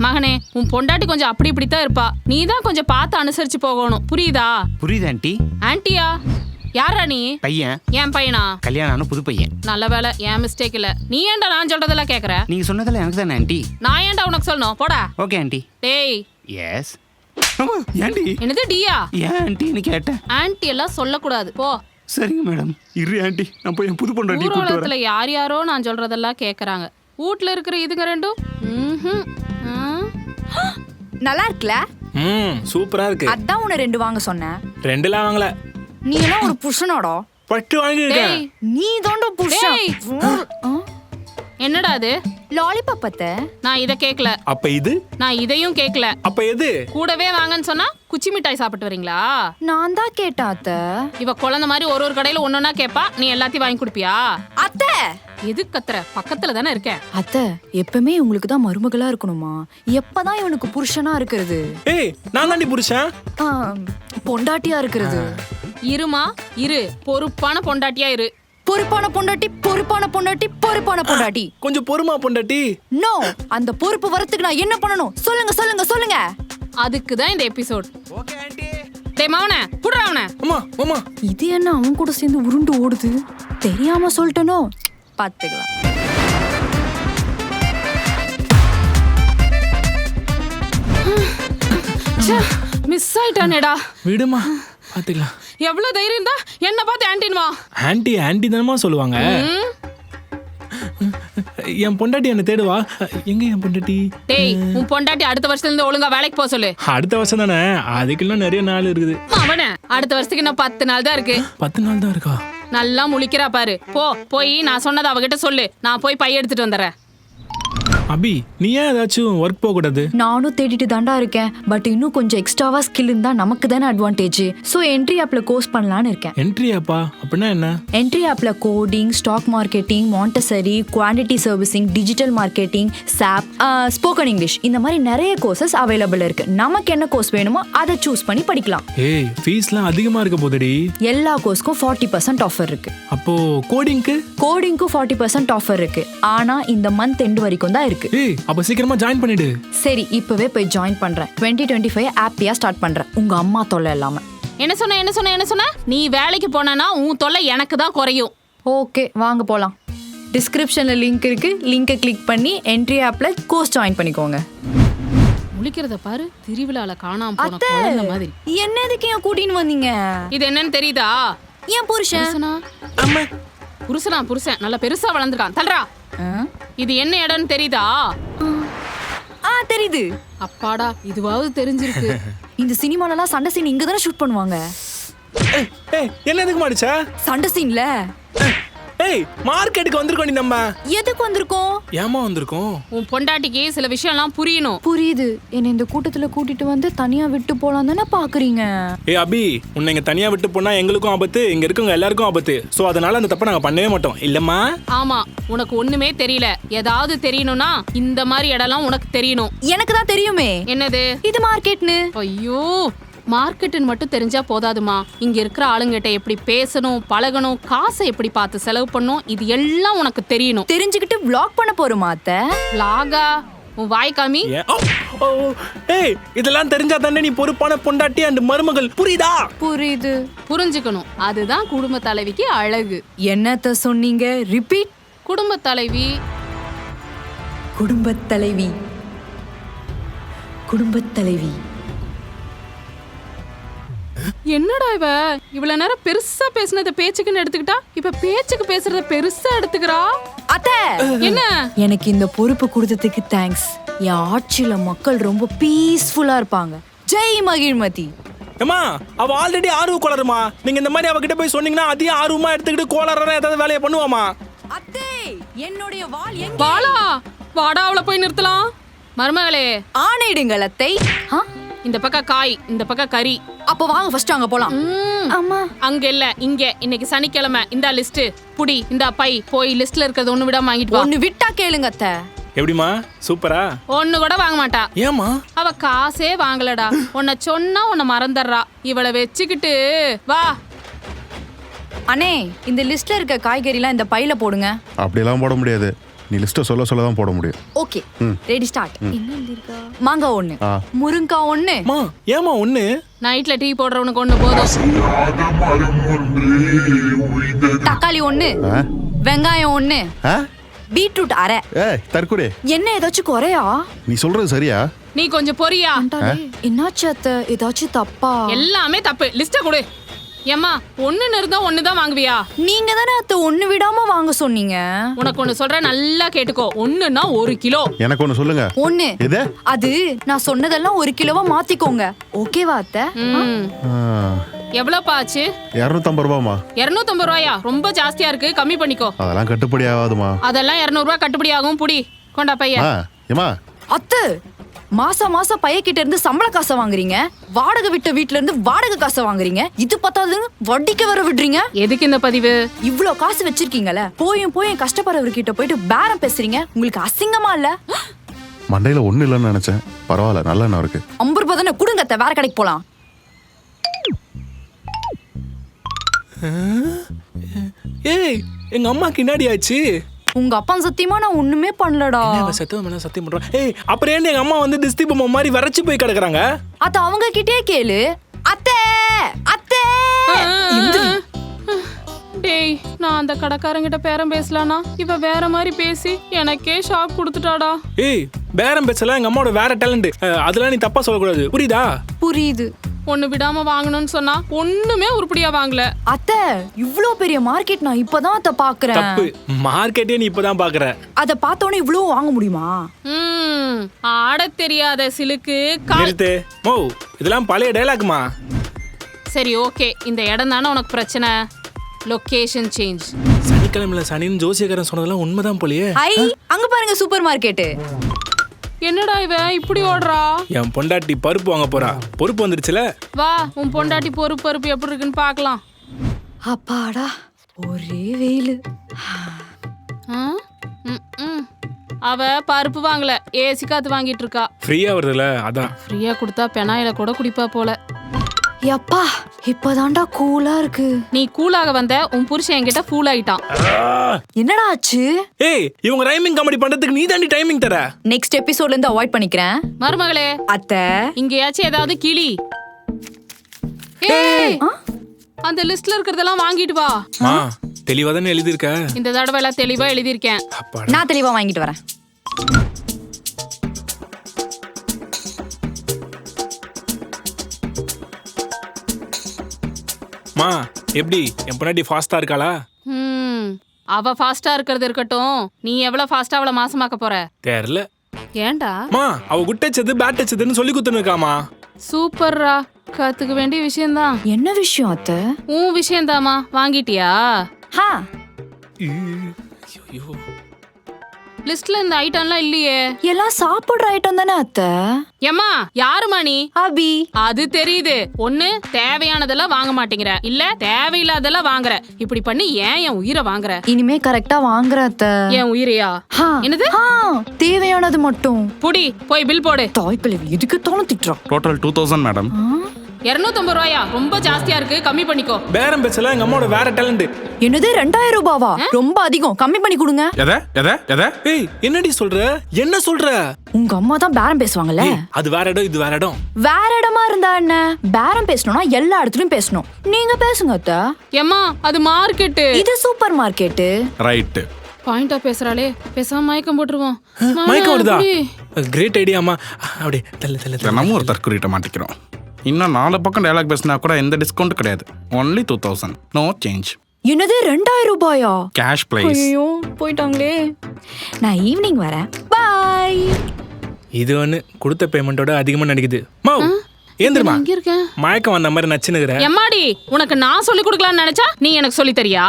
மகனே, உன் பொண்டாட்டி கொஞ்சம் அப்படி இப்படித்தான் இருப்பா. நீ தான் கொஞ்சம் பார்த்து அனுசரிச்சு போகணும். புரியுதா? புரியுது ஆண்டி. ஆன்ட்டியா? யாரா நீ? பையன். என் பையனா? கல்யாணம் ஆன புது பையன். நல்ல வேலை, என் மிஸ்டேக் இல்ல. நீ ஏன்டா நான் சொல்றதெல்லாம் கேக்குற? நீங்க சொன்னதெல்லாம் எனக்கு தானே ஆண்டி. நான் ஏன்டா உனக்கு சொல்லணும்? போடா. Okay aunty. டேய். எஸ். ஆண்டி. என்னது டியா? ஏன் ஆண்டின்னு கேட்டேன். ஆன்ட்டி எல்லாம் சொல்லக்கூடாது. போ. சரிங்க மேடம். இரு ஆண்டி, நான் போய் என் புது பொண்டாட்டி கூட்டிட்டு வரேன். ஊர்வலத்துல யார் யாரோ நான் சொல்றதெல்லாம் கேக்குறாங்க. வீட்ல இருக்கிற இதுங்க ரெண்டும் நல்லா இருக்குல? சூப்பரா இருக்கு. அதான் உன்னை 2 வாங்க சொன்னேன். 2லாம் வாங்கல. நீ எல்லாம் ஒரு புருஷனோட பட்டு வாங்கிருக்கேன். நீ தான்டா புருஷன். என்னடா அது? லாலிபாப் அத்த. நான் இத கேக்கல. அப்ப இது? நான் இதையும் கேக்கல. அப்ப எது? கூடவே வாங்கன்னு சொன்னா குச்சி மிட்டாய் சாப்பிட்டு வரீங்களா? நான் தான் கேட்டேன் அத்த. இவ குழந்தை மாதிரி ஒரு கடையில ஒன்னொன்னா கேப்பா. நீ எல்லாத்தையும் வாங்கி கொடுப்பியா? அத்த எது கத்துற? பக்கத்துல தானே இருக்கேன். அத்த எப்பவுமே உங்களுக்கு தான் மருமகளா இருக்கணுமா? எப்பதான் இவனுக்கு புருஷனா இருக்கிறது? ஏய், நான் தாண்டி புருஷன். பொண்டாட்டியா இருக்கிறது. இருமா இரு. பொறுப்பான பொண்டாட்டியா இரு. பொறுப்பான பொண்டாட்டி, பொறுப்பான பொண்டாட்டி, பொறுப்பான பொண்டாட்டி. கொஞ்சம் பொறுமா பொண்டாட்டி. நோ, அந்த பொறுப்பு வரத்துக்கு நான் என்ன பண்ணணும்? சொல்லுங்க சொல்லுங்க சொல்லுங்க. அதுக்கு தான் இந்த எபிசோட். Okay aunty. டேய் மவனே, புடுறா அவனை. அம்மா அம்மா. இது என்ன அவன் கூட சேர்ந்து உருண்டு ஓடுது? தெரியாம சொல்லிட்டனோ? பாத்துக்கலாம். மிஸ் ஆயிட்டானேடா. விடுமா, பாத்துக்கலாம். எவ்வளவு தைரியம் தான் என்ன பார்த்து ஆன்டின்வா? ஆண்டி ஆண்டி தானமா சொல்லுவாங்க. என் பொண்டாட்டி என்ன தேடுவா. எங்க என் பொண்டாட்டி? டேய், உன் பொண்டாட்டி அடுத்த வருஷத்துல இருந்து ஒழுங்கா வேலைக்கு போக சொல்லு. அடுத்த வருஷம் தானே, அதுக்கெல்லாம் நிறைய நாள் இருக்குது. அவனே, அடுத்த வருஷத்துக்கு இன்னும் 10 நாள் தான் இருக்கு. 10 நாள் தான் இருக்கா? நல்லா முழிக்கிறா பாரு. போய் நான் சொன்னதை அவகிட்ட சொல்லு. நான் போய் பை எடுத்துட்டு வந்துடுறேன். அபி, நீ ஏன் ஏதாச்சும் ஒர்க் போக கூடாது? நானும் தேடிட்டு தாண்டா இருக்கேன். பட் இன்னும் கொஞ்சம் எக்ஸ்ட்ராவா ஸ்கில் இருந்தா நமக்கு தானே அட்வான்டேஜ். சோ என்ட்ரி ஆப்ல கோர்ஸ் பண்ணலாம்னு இருக்கேன். என்ட்ரி ஆப்பா? அப்படின்னா என்ன? என்ட்ரி ஆப்ல coding, stock marketing, Montessori, quantity servicing, digital marketing, சாப், ஸ்போக்கன் இங்கிலீஷ், இந்த மாதிரி நிறைய கோர்சஸ் அவைலபிள் இருக்கு. நமக்கு என்ன கோர்ஸ் வேணுமோ அதை சூஸ் பண்ணி படிக்கலாம். ஏய், ஃபீஸ்லாம் அதிகமா இருக்க போதுடி. எல்லா கோர்ஸ்க்கும் 40% ஆஃபர் இருக்கு. அப்போ கோடிங்க்கு? கோடிங்க்கு 40% ஆஃபர் இருக்கு. ஆனா இந்த மந்த் எண்ட் வரைக்கும் தான் இருக்கு. ஏய், அப்ப சீக்கிரமா ஜாயின் பண்ணிடு. சரி, இப்பவே போய் ஜாயின் பண்றேன். 2025 ஹாப்பியா ஸ்டார்ட் பண்றேன். உங்க அம்மா தொல்லை இல்லாம. என்ன சொன்ன? நீ வேலைக்கு போனா உன் தொல்லை எனக்கு தான் குறையும். ஓகே, வாங்க போலாம். டிஸ்கிரிப்ஷன்ல லிங்க் இருக்கு. லிங்கை கிளிக் பண்ணி என்ட்ரி ஆப்ல கோர்ஸ் ஜாயின் பண்ணிக்கோங்க. முழிக்கிறத பாரு. திருவிழால காணாம போன குழந்தை மாதிரி. என்ன எதுக்கு ஏன் கூட்டின்னு வந்தீங்க? இது என்னன்னு தெரியுதா? ஏன் புருஷன்? அம்மா, புருஷன் நல்லா பெருசா வளர்ந்துருக்கான். தல்றா. இது என்ன இடம்னு தெரியுதா? தெரியுது. அப்பாடா, இதுவாவது தெரிஞ்சிருக்கு. இந்த சினிமாலலாம் சண்டை சீன் இங்க தானே ஷூட் பண்ணுவாங்க. ஏய், என்ன எதுக்கு மாடிச்சா? சண்டை சீன்ல. ஏய், மார்க்கெட்டுக்கு வந்திருக்கோம். நீ நம்ம எதுக்கு வந்திருக்கோம்? ஏமா வந்திருக்கோம்? உன் பொண்டாட்டிக்கு சில விஷயம்லாம் புரியணும். புரியுது. என்ன இந்த கூட்டத்துல கூட்டிட்டு வந்து தனியா விட்டு போலாம் தானே பாக்குறீங்க? ஏய் அபி, உன்னை இங்க தனியா விட்டு போனா எங்களுக்கும் ஆபத்து, இங்க இருக்கவங்க எல்லாருக்கும் ஆபத்து. சோ அதனால அந்த தப்பை நாங்க பண்ணவே மாட்டோம். இல்லம்மா? ஆமா, உனக்கு ஒண்ணுமே தெரியல. ஏதாவது தெரியணும்னா இந்த மாதிரி இடம்லாம் உனக்கு தெரியணும். எனக்கு தான் தெரியுமே. என்னது? இது மார்க்கெட்னு. ஐயோ, மார்க்கெட்டுன்னு மட்டும் தெரிஞ்சா போதாதுமா. இங்க இருக்கிற ஆளுங்கிட்ட எப்படி பேசணும், பழகணும், காசை எப்படி பார்த்து செலவு பண்ணணும், இது எல்லாம் உனக்கு தெரியணும். தெரிஞ்சுக்கிட்டு vlog பண்ண போறோமா அத்தை? vlog-ஆ? உன் வாய் காமி. ஏய், இதெல்லாம் தெரிஞ்சா தானே நீ பொறுப்பான பொண்டாட்டி அண்ட் மருமகள். புரியுதா? புரியுது. புரிஞ்சுக்கணும். அதுதான் குடும்ப தலைவிக்கு அழகு. என்னத்த சொன்னீங்க? ரிப்பீட். குடும்ப தலைவி. குடும்பத் தலைவி. குடும்பத் தலைவி. என்னடா இவ்வளவு நேரம் பெருசா பேசினத பேச்சுக்குன்னு எடுத்துக்கிட்டா, இப்ப பேச்சுக்கு பேசுறத பெருசா எடுத்துக்கிறா. அத்தை, என்ன? எனக்கு இந்த பொறுப்பு கொடுத்ததுக்கு தேங்க்ஸ். என் ஆட்சியில மக்கள் ரொம்ப பீஸ்ஃபுல்லா இருப்பாங்க. ஜெய் மகிழ்மதி. ஏமா, அவ ஆல்ரெடி ஆர்வ கோளாறுமா. நீங்க இந்த மாதிரி அவகிட்ட போய் சொன்னீங்கன்னா அதையும் ஆர்வமா எடுத்துக்கிட்டு கோளாறா ஏதாவது வேலையை பண்ணுவாமா? அத்தை, என்னுடைய வாள் எங்க? வாளா? வாடா, அவளை போய் நிறுத்தலாம். மருமகளே, ஆணையிடுங்கள் அத்தை. இந்த பக்கம் காய், இந்த பக்கம் கறி. அப்ப வாங்க ஃபர்ஸ்ட் அங்க போலாம். அம்மா, அங்க இல்ல, இங்க. இன்னைக்கு சனிக்கிழமை. இந்த லிஸ்ட் புடி. இந்த பை போய் லிஸ்ட்ல இருக்கிறது ஒண்ணு விடாம வாங்கிட்டு வா. ஒண்ணு விட்டா கேளுங்க அத்தை. எப்படிமா? சூப்பரா? ஒண்ணு கூட வாங்க மாட்டா. ஏமா? அவ காசே வாங்கலடா. உன்னை சொன்னா உன்னை மறந்துடுறா. இவளை வச்சுக்கிட்டு வா. அண்ணே, இந்த லிஸ்ட்ல இருக்க காய்கறிலாம் இந்த பையில போடுங்க. அப்படியெல்லாம் போட முடியாது. நீ லிஸ்ட்டை சொல்ல தான் போட முடியும். Okay ready start. என்ன எழுதிருக்கா? மாங்காய் 1, முருங்காய் 1. மா ஏமா ஒண்ணு? நைட்ல டீ போடுறவனுக்கு ஒண்ணு போதும். தக்காளி 1, வெங்காயம் 1, பீட்ரூட் அரை. ஏய் தற்கொலை, என்ன ஏதாச்சும் குறையா? நீ சொல்றது சரியா? நீ கொஞ்சம் பொரியா. என்னாச்சு அத்தை? ஏதாச்சும் தப்பா? எல்லாமே தப்பு. லிஸ்ட கொடு. ஏம்மா ஒண்ணுன்னு இருந்தா ஒண்ணுதான் வாங்குவியா? நீங்க தானே அத்தை 1 விடாம வாங்க சொன்னீங்க. உனக்கு ஒண்ணு சொல்றேன், நல்லா கேட்டுக்கோ. ஒண்ணுன்னா 1 கிலோ. எனக்கு ஒன்று சொல்லுங்க. 1 எது? அது நான் சொன்னதெல்லாம் 1 கிலோவா மாத்திக்கோங்க. ஓகேவா அத்தை? எவ்வளவுப்பா ஆச்சு? 250 ரூபாமா? 250 ரூபாயா? ரொம்ப ஜாஸ்தியா இருக்கு, கம்மி பண்ணிக்கோ. அதெல்லாம் கட்டுப்படி ஆகாதுமா. அதெல்லாம் 200 ரூபாய் கட்டுப்படி ஆகும். புடி கொண்டா பையன். ஏமா அத்தை மாசம் பையக்கிட்ட இருந்து சம்பள காசை வாங்குறீங்க, வாடகை விட்ட வீட்ல இருந்து வாடகை காசை வாங்குறீங்க, இது பத்தாதுன்னு வட்டிக்கு வர விடுறீங்க. எதுக்கு இந்த பதிவு? இவ்ளோ காசு வச்சிருக்கீங்கல்ல, போயும் கஷ்டப்படுறவர்கிட்ட போயிட்டு பேரம் பேசுறீங்க. உங்களுக்கு அசிங்கமா இல்ல? மண்டையில ஒண்ணு இல்லைன்னு நினைச்சேன். பரவாயில்ல, நல்ல எண்ணம் இருக்கு. 50 ரூபாய் தானே கொடுங்க அத்தை, வேற கடைக்கு போலாம். ஏய் எங்க அம்மாக்கு என்னடி ஆச்சு? உங்க அப்பா சத்தியமா நான் ஒண்ணுமே பண்ணலடா. சத்தியம் பண்றோம். ஏய் அப்புறம் ஏன் எங்க அம்மா வந்து திஸ்தி பொம்மை மாதிரி வரைச்சு போய் கிடக்குறாங்க? அத அவங்க கிட்டே கேளு. அத்தை அத்தை டேய், நான் அந்த கடைக்காரங்கிட்ட பேரம் பேசலானா இவ வேற மாதிரி பேசி எனக்கே ஷாக் கொடுத்துட்டாடா. ஏய் பேரம் பேசலாம் எங்க அம்மாவோட வேற டேலண்ட். அதெல்லாம் நீ தப்பா சொல்லக்கூடாது, புரியுதா? புரியுது. ஒண்ணு விடாம வாங்கணும்னு சொன்னா ஒண்ணுமே உருப்படியா வாங்கல. அத்தை இவ்ளோ பெரிய மார்க்கெட் நான் இப்பதான் அத பாக்குறேன். தப்பு, மார்க்கெட்டே நீ இப்பதான் பாக்குற. அத பார்த்தோனே இவ்ளோ வாங்க முடியுமா? ஆட தெரியாத சிலுக்கு நிறுத்து. மோ இதெல்லாம் பழைய டயலாக்மா. சரி ஓகே, இந்த இடம் தானே உனக்கு பிரச்சனை. Location change. சனிக்கிழமையில சனின்னு ஜோசியக்காரன் சொன்னதெல்லாம் உண்மைதான் போலயே. ஐ அங்க பாருங்க சூப்பர் மார்க்கெட். என்னடா இவ இப்படி ஓடுறா? என் பொண்டாட்டி பருப்பு வாங்க போறா. பொறுப்பு வந்துருச்சுல. வா உன் பொண்டாட்டி பருப்பு எப்படி இருக்குன்னு பார்க்கலாம். அப்பாடா ஒரே வெயில். அவ பருப்பு வாங்கல, ஏசி காத்து வாங்கிட்டு இருக்கா. ஃப்ரீயா வருதுல அதான். ஃப்ரீயா கொடுத்தா பெனாயில கூட குடிப்பா போல. யப்பா இப்பதான்டா கூலா இருக்கு. நீ கூலாக வந்த, உன் புருஷன் என்கிட்ட ஃபூல் ஆயிட்டான். என்னடா ஆச்சு? ஏய் இவங்க ரைமிங் காமெடி பண்றதுக்கு நீ தாண்டி டைமிங் தர. நெக்ஸ்ட் எபிசோட்ல இருந்து அவாய்ட் பண்ணிக்கிறேன். மருமகளே அத்தை இங்கேயாச்சும் ஏதாவது கிளி. ஏய் அந்த லிஸ்ட்ல இருக்கிறதெல்லாம் வாங்கிட்டு வா. தெளிவா தானே எழுதிருக்க. இந்த தடவை எல்லாம் தெளிவா எழுதியிருக்கேன். நான் தெளிவா வாங்கிட்டு வரேன். மா எப்படி என் பொண்டாட்டி ஃபாஸ்டா இருக்காளா? அவ ஃபாஸ்டா இருக்கிறது இருக்கட்டும், நீ எவ்வளவு ஃபாஸ்டா அவளை மாசமாக்க போற? தெரியல. ஏன்டா? மா அவ குட் டச்சது பேட் டச்சதுன்னு சொல்லி குத்துன்னு இருக்காமா. சூப்பர்ரா, கத்துக்க வேண்டிய விஷயம்தான். என்ன விஷயம் அத்தை? உன் விஷயம்தாமா. வாங்கிட்டியா? ஐயோ லிஸ்ட்ல இந்த ஐட்டம்லாம் இல்லையே. எல்லாம் சாப்பிடுற ஐட்டம் தானே அத்தை? ஏம்மா யாருமா நீ? அபி. அது தெரியுது. ஒண்ணு தேவையானதெல்லாம் வாங்க மாட்டேங்கிற, இல்ல தேவையில்லாதெல்லாம் வாங்குற. இப்படி பண்ணி ஏன் என் உயிரை வாங்குற? இனிமே கரெக்டா வாங்குற அத்தை. என் உயிரையா? என்னது? தேவையானது மட்டும். புடி போய் பில் போடு. தாய் கிழவி எதுக்கு தோணும் திட்டுறோம். Total 2000 madam. 250 ரூபாயா? ரொம்ப ஜாஸ்தியா இருக்கு, கம்மி பண்ணிக்கோ. பேரம் பேசல எங்க அம்மாவோட வேற டேலண்ட். என்னது 2000 ரூபாவா? ரொம்ப அதிகம், கம்மி பண்ணி கொடுங்க. எதை? ஏய் என்னடி சொல்ற? என்ன சொல்ற? உங்க அம்மா தான் பேரம் பேசுவாங்கல்ல. அது வேற இடம், இது வேற இடம். வேற இடமா இருந்தா என்ன? பேரம் பேசணும்னா எல்லா இடத்துலயும் பேசணும். நீங்க பேசுங்க அத்தை. ஏம்மா அது மார்க்கெட், இது சூப்பர் மார்க்கெட். ரைட். பாயிண்டா பேசுறாளே, பேசாம மயக்கம் போட்டுருவோம். மயக்கம் வருதா? கிரேட் ஐடியாமா. அப்படியே தள்ள நம்ம ஒரு தற்கொலைட்ட மாட்டிக்கிறோம். இன்னும் 4 பக்கம் டயலாக் பேசினா கூட எந்த டிஸ்கவுண்ட் கிடையாது. Only 2000, no change. என்னது 2000 ரூபாயா? Cash price. ஐயோ போயிட்டாங்களே. நான் ஈவினிங் வரேன். பை. இது ஒன்று கொடுத்த பேமெண்டோட அதிகமாக நடிக்குது. மா ஏந்திரமா, இங்க இருக்கேன். மயக்கம் வந்த மாதிரி நச்சுனுக்குற. எம்மாடி உனக்கு நான் சொல்லி கொடுக்கலாம்னு நினைச்சா நீ எனக்கு சொல்லி தரியா?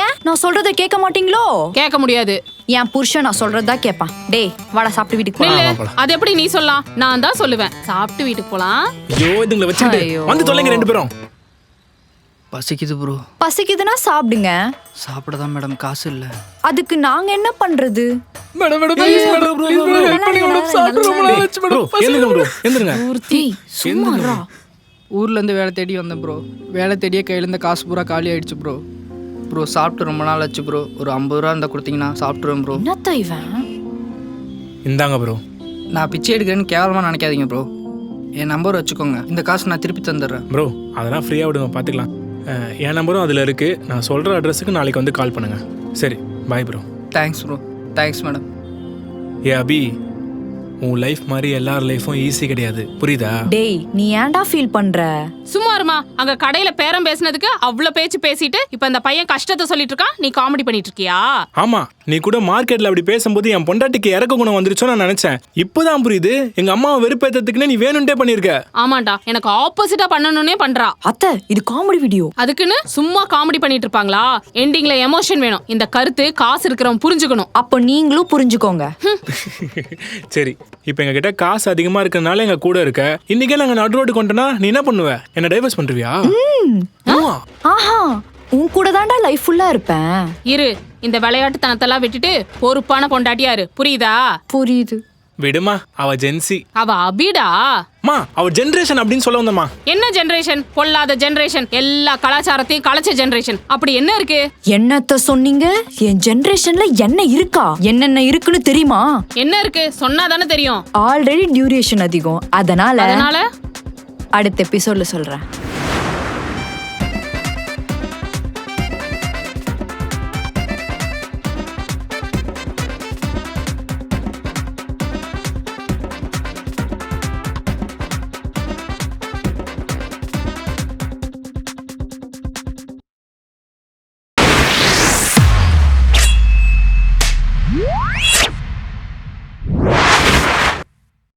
ஏன் நான் சொல்றதை கேட்க மாட்டீங்களோ? கேட்க முடியாது. என் புருஷன் நான் சொல்றதா கேட்பான். டேய் வாடா சாப்பிட்டு வீட்டுக்கு போலாம். அது எப்படி நீ சொல்லலாம்? நான் தான் சொல்லுவேன் சாப்பிட்டு வீட்டுக்கு போலாம். ஐயோ இதுங்களை வச்சுட்டு வந்து தொலைங்க 2 பேரும். பசிக்குது ப்ரோ. பசிக்குதுன்னா சாப்பிடுங்க. சாப்பிடதான் மேடம் காசு இல்ல. அதுக்கு நாங்க என்ன பண்றது? மேடம் எந்திருங்க. ஊர்ல இருந்து வேலை தேடி வந்தேன் ப்ரோ. வேலை தேடியே கையில இருந்த காசு பூரா காலி ஆயிடுச்சு ப்ரோ. ப்ரோ சாப்பிட்டு ரொம்ப நாள் ஆச்சு ப்ரோ. ஒரு 50 ரூபா இருந்தால் கொடுத்தீங்கன்னா சாப்பிட்ருவேன் ப்ரோ. என்னத்த இவன்? இந்தாங்க ப்ரோ. நான் பிச்சை எடுக்கிறேன்னு கேவலமாக நினைக்காதீங்க ப்ரோ. என் நம்பர் வச்சுக்கோங்க. இந்த காசு நான் திருப்பி தந்துடுறேன். ப்ரோ அதெல்லாம் ஃப்ரீயாக விடுங்க, பார்த்துக்கலாம். என் நம்பரும் அதில் இருக்குது. நான் சொல்கிற அட்ரஸுக்கு நாளைக்கு வந்து கால் பண்ணுங்கள். சரி bye bro. Thanks bro. Thanks madam. ஏ அபி, உன் லைஃப் மாதிரி எல்லார் லைஃப்பும் ஈஸி கிடையாது, புரியுதா? டேய் நீ ஏன்டா ஃபீல் பண்ற? சும்மா இருமா. அங்க கடையில பேரம் பேசினதுக்கு அவ்வளவு பேச்சு பேசிட்டு இப்ப இந்த பையன் கஷ்டத்தை சொல்லிட்டு இருக்கான், நீ காமெடி பண்ணிட்டு இருக்கியா? ஆமா, நீ கூட மார்க்கெட்ல அப்படி பேசும்போது என் பொண்டாட்டிக்கு இறக்க குணம் வந்துருச்சோ நான் நினைச்சேன். இப்போதான் புரியுது, எங்க அம்மாவை வெறுப்பேற்றத்துக்குன்னு நீ வேணும்ட்டே பண்ணிருக்க. ஆமாண்டா, எனக்கு ஆப்போசிட்டா பண்ணணும்னே பண்றா. அத்தை இது காமெடி வீடியோ. அதுக்குன்னு சும்மா காமெடி பண்ணிட்டு இருப்பாங்களா? எண்டிங்ல எமோஷன் வேணும். இந்த கருத்து காசு இருக்கிறவன் புரிஞ்சுக்கணும். அப்போ நீங்களும் புரிஞ்சுக்கோங்க. சரி, இப்போ எங்க கிட்ட காசு அதிகமா இருக்கறனால எங்க கூட இருக்க. இன்னைக்கே நாங்க நடு ரோடு கொண்டனா நீ என்ன பண்ணுவ? என்ன டைவர்ஸ் பண்றியா? ஆமா. ஆஹா, உன் கூட தான்டா லைஃப் ஃபுல்லா இருப்பேன். இரு, இந்த விளையாட்டுத்தனத்தெல்லாம் விட்டுட்டு பொறுப்பான பொண்டாட்டியா இரு, புரியுதா? புரியுது. விடுமா, அவ ஜென்சி. அவ அபிடா. மா, அவ ஜெனரேஷன் அப்படின்னு சொல்ல வந்தம்மா. என்ன ஜெனரேஷன்? பொல்லாத ஜெனரேஷன், எல்லா கலாச்சாரத்தையும் கலைச்ச ஜெனரேஷன். அப்படி என்ன இருக்கு? என்னத்த சொன்னீங்க? என் ஜெனரேஷன்ல என்ன இருக்கா? என்னென்ன இருக்குன்னு தெரியுமா? என்ன இருக்கு சொன்னாதானே தெரியும். ஆல்ரெடி டியூரேஷன் அதிகம், அதனால அதனால அடுத்த எபிசோட்ல சொல்றேன்.